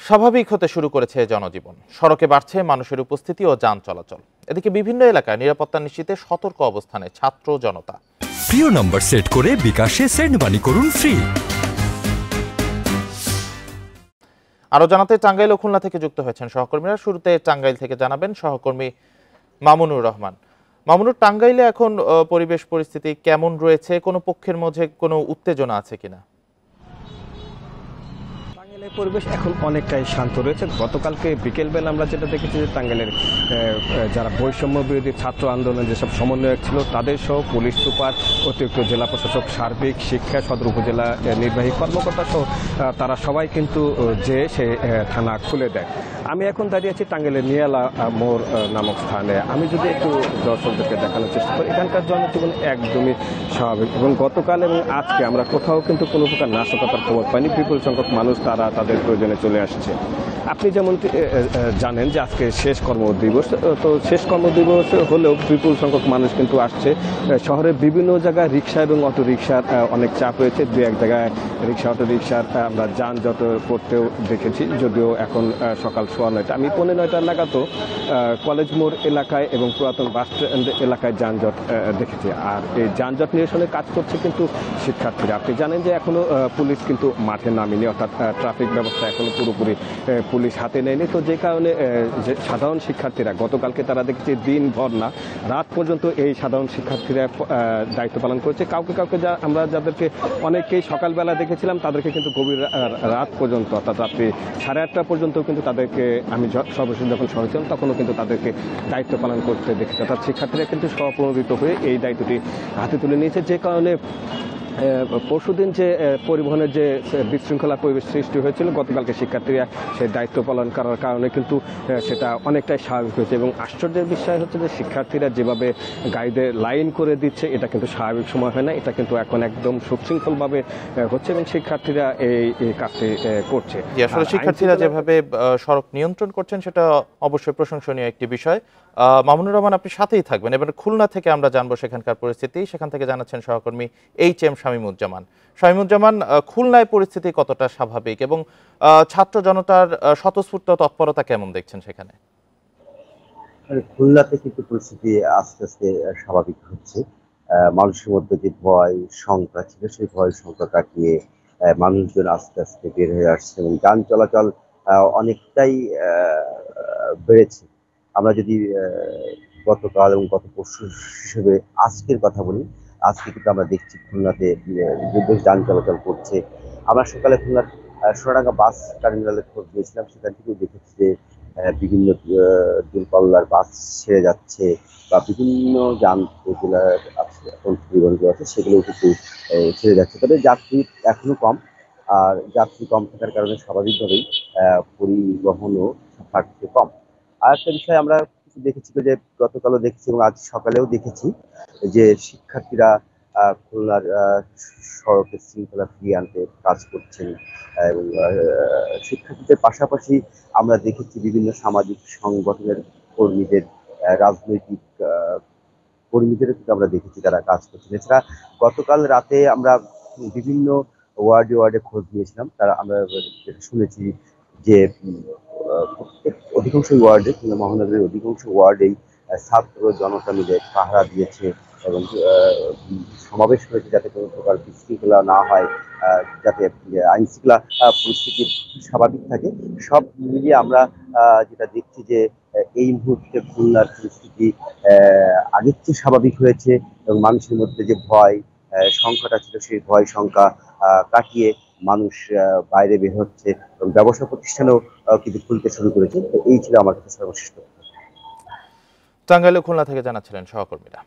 স্বাভাবিক হতে শুরু করেছে জনজীবন, সড়কে বাড়ছে মানুষের উপস্থিতি ও যান চলাচল। এদিকে বিভিন্ন এলাকায় নিরাপত্তা নিশ্চিতে সতর্ক অবস্থানে ছাত্র জনতা। প্রিয় নম্বর সেট করে বিকাশে সেন্ড মানি করুন ফ্রি। আরো জানাতে টাঙ্গাইল ও খুলনা থেকে যুক্ত হয়েছেন সহকর্মীরা। শুরুতে টাঙ্গাইল থেকে জানাবেন সহকর্মী মামুনুর রহমান। মামুনুর, টাঙ্গাইলে এখন পরিবেশ পরিস্থিতি কেমন রয়েছে? কোনো পক্ষের মধ্যে কোনো উত্তেজনা আছে কিনা? টাঙ্গাইলের পরিবেশ এখন অনেকটাই শান্ত রয়েছে। গতকালকে বিকেলবেলা আমরা যেটা দেখেছি যে টাঙ্গাইলের যারা বৈষম্য বিরোধী ছাত্র আন্দোলনের যেসব সমন্বয়ক ছিল তাদের সহ পুলিশ সুপার, অতিরিক্ত জেলা প্রশাসক, সার্বিক শিক্ষা সদর উপজেলা নির্বাহী কর্মকর্তা সহ তারা সবাই কিন্তু যে সে থানা খুলে দেয়। আমি এখন দাঁড়িয়ে আছি টাঙ্গাইলের নিয়ালা মোড় নামক স্থানে। আমি যদি একটু দর্শকদেরকে দেখানোর চেষ্টা করি, এখানকার জনজীবন একদমই স্বাভাবিক এবং গতকাল এবং আজকে আমরা কোথাও কিন্তু কোনো প্রকার নাশকতার খবর পাইনি। বিপুল সংখ্যক মানুষ তারা তাদের প্রয়োজনে চলে আসছে। আপনি যেমন জানেন যে আজকে শেষ কর্মদিবস, তো শেষ কর্মদিবস হলেও বিপুল সংখ্যক মানুষ কিন্তু আসছে। শহরের বিভিন্ন জায়গায় রিক্সা এবং অটো রিক্সার অনেক চাপ রয়েছে। দু এক জায়গায় রিক্সা অটো রিক্সার আমরা যানজট পড়তেও দেখেছি, যদিও এখন সকাল 9:15। আমি 9:15 নাগাদও কলেজ মোড় এলাকায় এবং পুরাতন বাস স্ট্যান্ড এলাকায় যানজট দেখেছি। আর এই যানজট নিরসনে কাজ করছে কিন্তু শিক্ষার্থীরা। আপনি জানেন যে এখনো পুলিশ কিন্তু মাঠে নামেনি, অর্থাৎ ট্রাফিক ব্যবস্থা এখনো পুরোপুরি পুলিশ হাতে নেয়নি। তো যে কারণে যে সাধারণ শিক্ষার্থীরা গতকালকে তারা দেখেছি দিনভর না রাত পর্যন্ত এই সাধারণ শিক্ষার্থীরা দায়িত্ব পালন করেছে। কাউকে আমরা যাদেরকে অনেকেই সকালবেলা দেখেছিলাম তাদেরকে কিন্তু গভীর রাত পর্যন্ত, অর্থাৎ রাত্রি 8:30 পর্যন্ত কিন্তু তাদেরকে আমি সর্বশেষ যখন শহরে ছিলাম তখনও কিন্তু তাদেরকে দায়িত্ব পালন করতে দেখেছি। অর্থাৎ শিক্ষার্থীরা কিন্তু স্বপ্রণোদিত হয়ে এই দায়িত্বটি হাতে তুলে নিয়েছে। যে কারণে পরশুদিন যে পরিবহনের যে বিশৃঙ্খলা পরিবেশ সৃষ্টি হয়েছিল, গতকালকে শিক্ষার্থীরা সেই দায়িত্ব পালন করার কারণে কিন্তু সেটা অনেকটাই স্বাভাবিক হয়েছে। এবং আশ্চর্যের বিষয় হচ্ছে যে শিক্ষার্থীরা যেভাবে গাইডের লাইন করে দিচ্ছে, এটা কিন্তু স্বাভাবিক সময় হয় না। এটা কিন্তু এখন একদম সুশৃঙ্খলভাবে হচ্ছে এবং শিক্ষার্থীরা এই কাজটি করছে। আসলে শিক্ষার্থীরা যেভাবে সড়ক নিয়ন্ত্রণ করছেন সেটা অবশ্যই প্রশংসনীয় একটি বিষয়। মামুনুর রহমান, আপনি সাথেই থাকবেন। এবার খুলনা থেকে আমরা জানবো সেখানকার পরিস্থিতি। সেখান থেকে জানাচ্ছেন সহকর্মী HM শামীমুজ্জামান। খুলনায় পরিস্থিতি কতটা স্বাভাবিক এবং ছাত্র জনতার স্বতঃস্ফূর্ত তৎপরতা কেমন দেখছেন সেখানে? খুলনাতে কিন্তু পরিস্থিতি আস্তে আস্তে স্বাভাবিক হচ্ছে। মানুষের মধ্যে যে ভয় শঙ্কা ছিল সেই ভয় শঙ্কা কাটিয়ে মানুষজন আস্তে আস্তে বের হয়ে আসছে এবং যান চলাচল অনেকটাই বেড়েছে। আমরা যদি গতকাল এবং গত পরশু হিসেবে আজকের কথা বলি, আজকে কিন্তু আমরা দেখছি খুলনাতে বেশ যান চলাচল করছে। আমরা সকালে খুলনার সোনাডাঙ্গা বাস টার্মিনালে খোঁজ নিয়েছিলাম, সেখান থেকেও দেখেছি যে বিভিন্ন দূরপাল্লার বাস ছেড়ে যাচ্ছে বা বিভিন্ন যান যেগুলো আছে এখন পরিবহন আছে সেগুলো কিন্তু ছেড়ে যাচ্ছে। তবে যাত্রী এখনো কম, আর যাত্রী কম থাকার কারণে স্বাভাবিকভাবেই পরিবহনও থাকছে কম। আর একটা বিষয় আমরা দেখেছি যে গতকালও দেখেছি এবং আজ সকালেও দেখেছি যে শিক্ষার্থীরা খুলনার সড়কের শৃঙ্খলা ফিরিয়ে আনতে কাজ করছেন এবং শিক্ষার্থীদের পাশাপাশি আমরা দেখেছি বিভিন্ন সামাজিক সংগঠনের কর্মীদের, রাজনৈতিক কর্মীদেরও কিন্তু আমরা দেখেছি তারা কাজ করছেন। এছাড়া গতকাল রাতে আমরা বিভিন্ন ওয়ার্ডে খোঁজ নিয়েছিলাম, তারা আমরা শুনেছি যে অধিকাংশ ওয়ার্ডে কিংবা মহানগরের অধিকাংশ ওয়ার্ডেই ছাত্র জনতা মিলে পাহারা দিয়েছে এবং সমাবেশ হয়েছে যাতে কোনো প্রকার বিশৃঙ্খলা না হয়, যাতে আইন শৃঙ্খলা পরিস্থিতি স্বাভাবিক থাকে। সব মিলিয়ে আমরা যেটা দেখছি যে এই মুহূর্তে খুলনার পরিস্থিতি আগের চেয়ে স্বাভাবিক হয়েছে এবং মানুষের মধ্যে যে ভয় সংখ্যাটা ছিল সেই ভয় সংখ্যা কাটিয়ে মানুষ বাইরে বের হচ্ছে এবং ব্যবসা প্রতিষ্ঠানও কিন্তু খুলতে শুরু করেছে। এই ছিল আমার কাছে সর্বশ্রেষ্ঠ। টাঙ্গাইল ও খুলনা থেকে জানাচ্ছিলেন সহকর্মীরা।